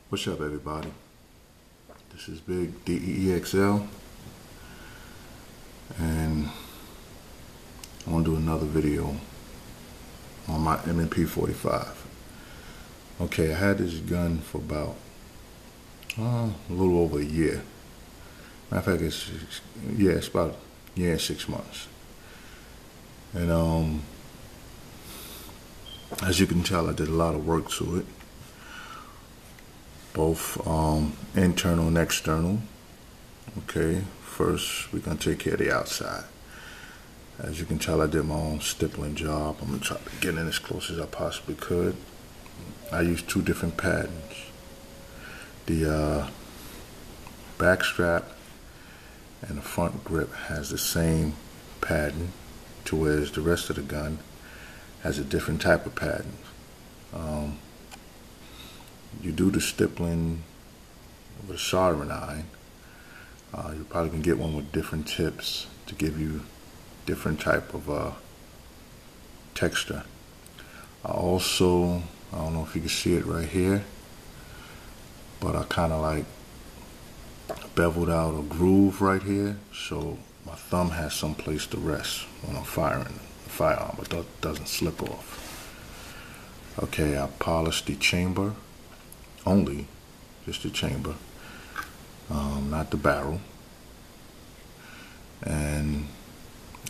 What's up, everybody? This is Big DEEXL, and I want to do another video on my M&P 45. Okay, I had this gun for about a little over a year. Matter of fact, it's about a year and 6 months. And as you can tell, I did a lot of work to it, both internal and external. Okay, first we're gonna take care of the outside. As you can tell, I did my own stippling job. I'm gonna try to get in as close as I possibly could. I used two different patterns. The back strap and the front grip has the same pattern, to whereas the rest of the gun has a different type of pattern. You do the stippling with a soldering iron. You probably can get one with different tips to give you different type of texture. I don't know if you can see it right here, but I kind of like beveled out a groove right here, so my thumb has some place to rest when I'm firing the firearm, but that doesn't slip off. Okay, I polished the chamber only, just the chamber, not the barrel, and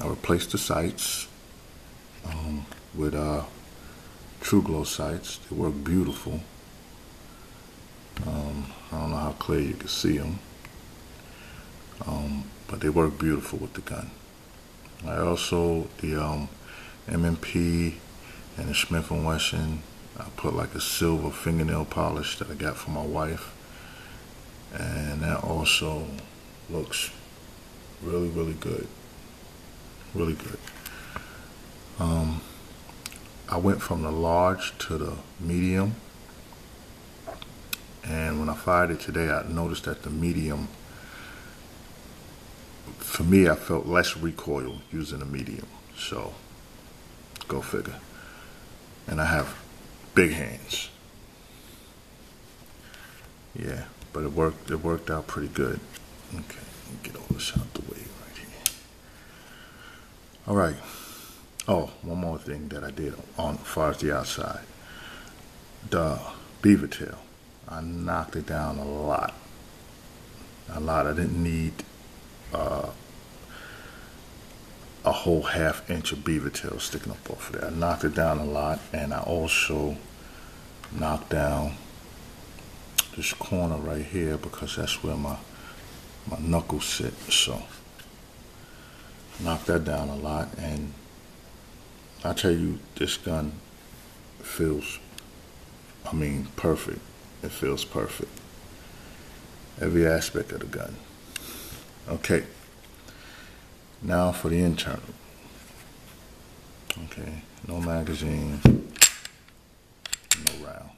I replaced the sights with True Glow sights. They work beautiful. I don't know how clear you can see them, but they work beautiful with the gun. I also, the M&P and the Smith & Wesson, I put like a silver fingernail polish that I got from my wife, and that also looks really, really good. Really good. I went from the large to the medium, and when I fired it today, I noticed that the medium, for me, I felt less recoil using the medium, so go figure. And I have big hands. Yeah, but it worked out pretty good. Okay, let me get all this out the way right here. All right. Oh, one more thing that I did as far as the outside. The beaver tail, I knocked it down a lot. I didn't need a whole ½ inch of beaver tail sticking up off of there. I knocked it down a lot, and I also knocked down this corner right here because that's where my knuckles sit. So knocked that down a lot, and I tell you, this gun feels, perfect. It feels perfect. Every aspect of the gun. Okay. Now for the internal. Okay. No magazine. No round.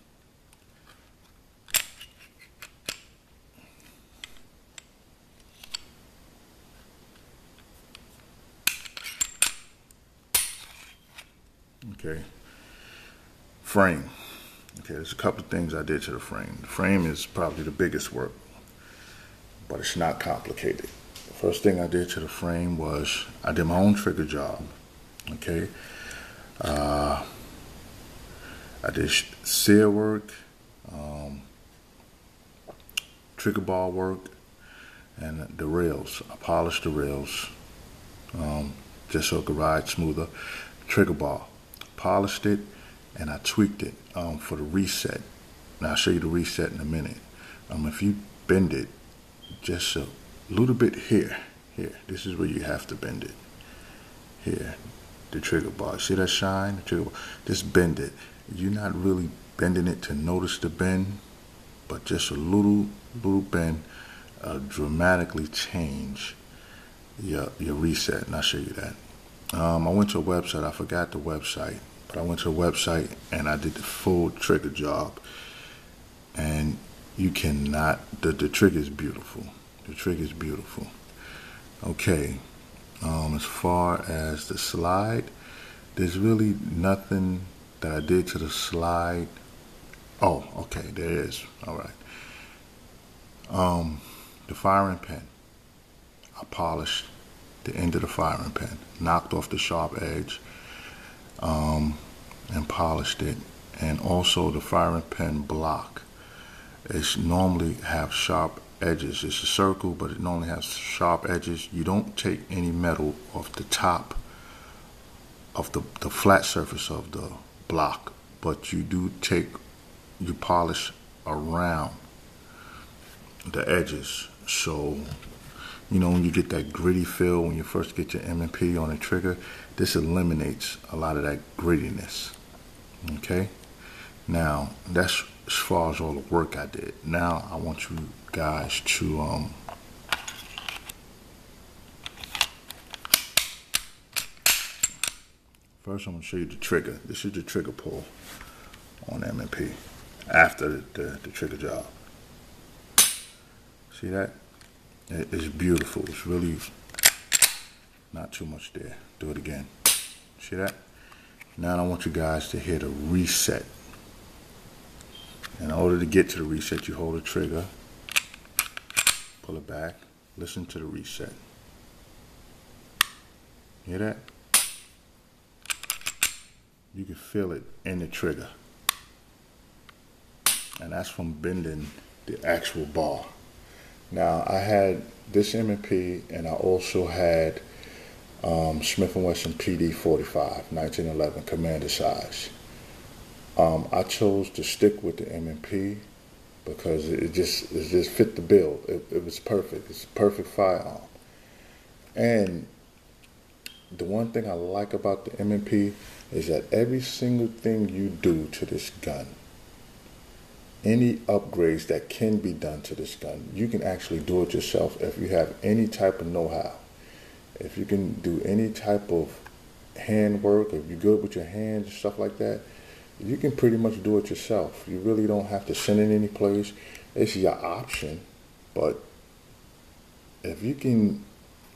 Okay. Frame. Okay, there's a couple of things I did to the frame. The frame is probably the biggest work, but it's not complicated. The first thing I did to the frame was I did my own trigger job. Okay. I did sear work, trigger ball work, and the rails. I polished the rails just so it could ride smoother. Trigger ball. Polished it, and I tweaked it for the reset. Now I'll show you the reset in a minute. If you bend it just a little bit here, this is where you have to bend it. Here, the trigger bar. See that shine? The trigger bar. Just bend it. You're not really bending it to notice the bend, but just a little bend dramatically change your reset, and I'll show you that. I went to a website. I forgot the website, but I went to a website and I did the full trigger job. And you cannot. The trigger is beautiful. The trigger is beautiful. Okay. As far as the slide, there's really nothing that I did to the slide Oh, okay, there it is. All right. The firing pin. I polished the end of the firing pin, knocked off the sharp edge, and polished it. And also the firing pin block. It's normally have sharp edges. It's a circle, but it normally has sharp edges. You don't take any metal off the top of the flat surface of the block, but you polish around the edges. So, when you get that gritty feel when you first get your M&P on the trigger, this eliminates a lot of that grittiness. Okay? Now, that's as far as all the work I did. Now, I want you guys to first I'm going to show you the trigger. This is the trigger pull on M&P after the trigger job. See that? It's beautiful. It's really not too much there. Do it again. See that? Now I want you guys to hit a reset. In order to get to the reset, you hold the trigger, pull it back, listen to the reset. Hear that? You can feel it in the trigger. And that's from bending the actual bar. Now, I had this M&P, and I also had Smith & Wesson PD 45, 1911, commander size. I chose to stick with the M&P because it just fit the bill. It was perfect. It's a perfect firearm. And the one thing I like about the M&P is that every single thing you do to this gun, any upgrades that can be done to this gun, you can actually do it yourself if you have any type of know-how. If you can do any type of hand work, if you're good with your hands and stuff like that, you can pretty much do it yourself. You really don't have to send it any place. It's your option. But if you can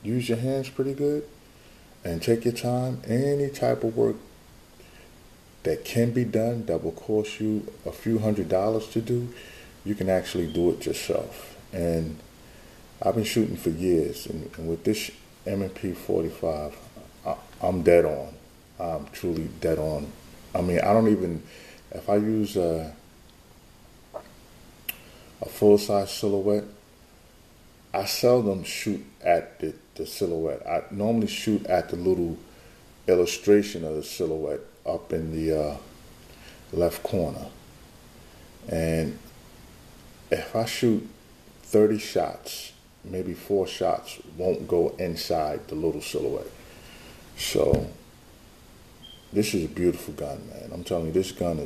use your hands pretty good and take your time, any type of work that can be done that will cost you a few $100s to do, you can actually do it yourself. And I've been shooting for years, and with this M&P 45, I'm dead on. I'm truly dead on. I mean, I don't even, if I use a full-size silhouette, I seldom shoot at the silhouette. I normally shoot at the little illustration of the silhouette up in the left corner. And if I shoot 30 shots, maybe 4 shots won't go inside the little silhouette. So this is a beautiful gun, man. I'm telling you, this gun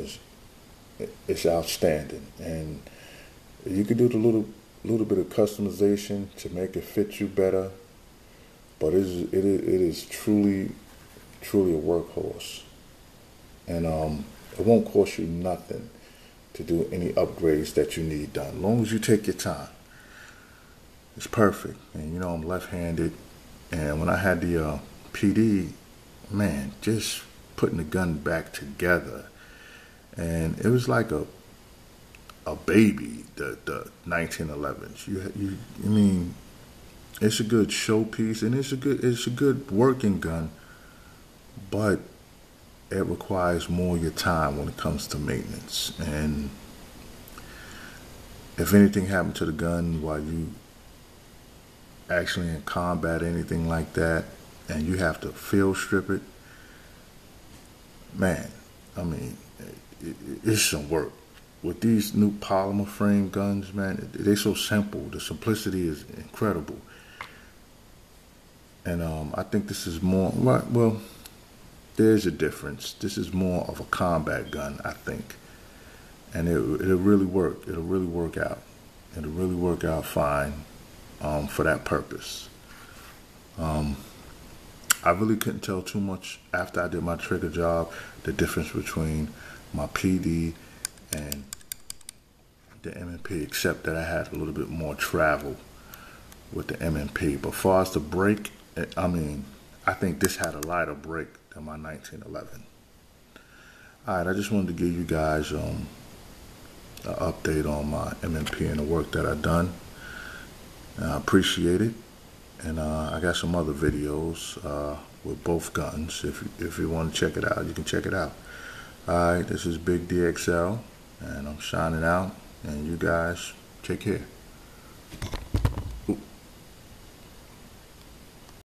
it's outstanding. And you can do the little bit of customization to make it fit you better, but it is truly a workhorse. And it won't cost you nothing to do any upgrades that you need done, as long as you take your time. It's perfect. And I'm left-handed, and when I had the PD, man, just putting the gun back together, and it was like a baby, the 1911s. I mean, it's a good showpiece, and it's a good working gun, but it requires more of your time when it comes to maintenance. And if anything happened to the gun while you actually in combat, anything like that, and you have to field strip it, man, I mean, it's some work. With these new polymer frame guns, man, they're so simple. The simplicity is incredible. And I think this is more, well, there's a difference. This is more of a combat gun, I think. And it'll really work. It'll really work out. It'll really work out fine for that purpose. I really couldn't tell too much after I did my trigger job, the difference between my PD and the M&P, except that I had a little bit more travel with the M&P. But as far as the brake, I mean, I think this had a lighter brake than my 1911. Alright, I just wanted to give you guys an update on my MMP and the work that I've done. And I appreciate it. And I got some other videos with both guns. If you want to check it out, you can check it out. Alright, this is Big DXL, and I'm shining out, and you guys take care.